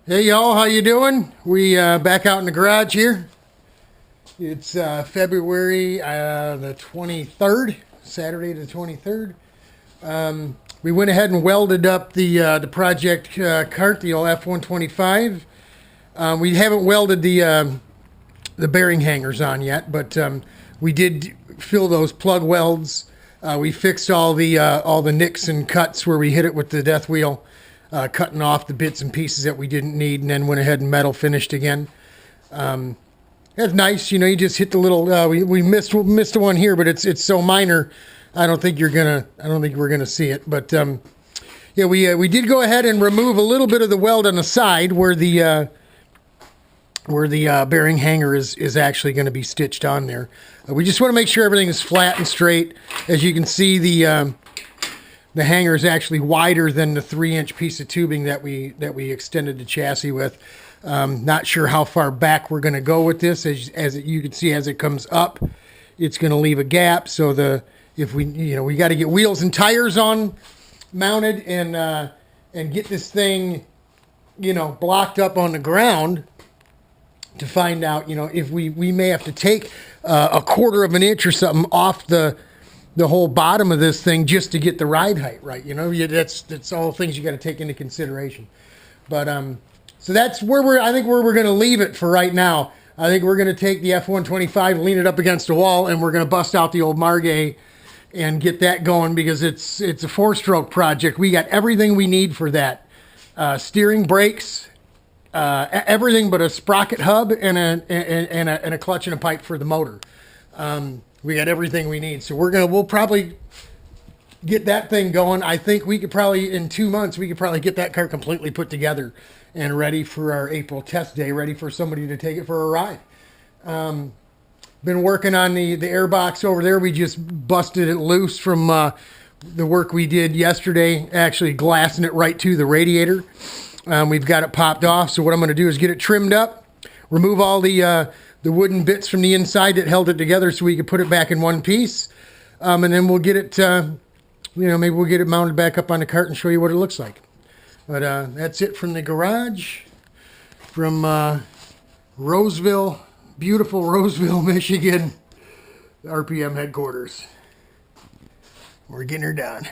Hey y'all, how you doing? We back out in the garage here. It's February the 23rd, Saturday the 23rd. We went ahead and welded up the project Kart, the old F-125. We haven't welded the bearing hangers on yet, but we did fill those plug welds. We fixed all the nicks and cuts where we hit it with the death wheel. Cutting off the bits and pieces that we didn't need, and then went ahead and metal finished again. That's nice, you know. You just hit the little. We missed one here, but it's so minor. I don't think we're gonna see it. But yeah, we did go ahead and remove a little bit of the weld on the side where the bearing hanger is actually going to be stitched on there. We just want to make sure everything is flat and straight. As you can see, the hanger is actually wider than the 3-inch piece of tubing that we extended the chassis with. Not sure how far back we're going to go with this. You can see, as it comes up, it's going to leave a gap. So we got to get wheels and tires on mounted and get this thing, blocked up on the ground to find out, if we may have to take a quarter of an inch or something off the whole bottom of this thing just to get the ride height right. That's all things you got to take into consideration. But so that's where we're going to leave it for right now. I think we're going to take the F-125, lean it up against a wall, and we're going to bust out the old Margay and get that going, because it's a 4-stroke project. We got everything we need for that. Steering, brakes, everything but a sprocket hub and a clutch and a pipe for the motor. We got everything we need, so we'll probably get that thing going. I think we could probably, in 2 months, we could probably get that car completely put together and ready for our April test day, ready for somebody to take it for a ride. Been working on the air box over there. We just busted it loose from the work we did yesterday, actually glassing it right to the radiator. We've got it popped off, so what I'm going to do is get it trimmed up, remove all the wooden bits from the inside that held it together so we could put it back in one piece. And then we'll get it, maybe we'll get it mounted back up on the cart and show you what it looks like. But that's it from the garage, from Roseville, beautiful Roseville, Michigan, RPM headquarters. We're getting her done.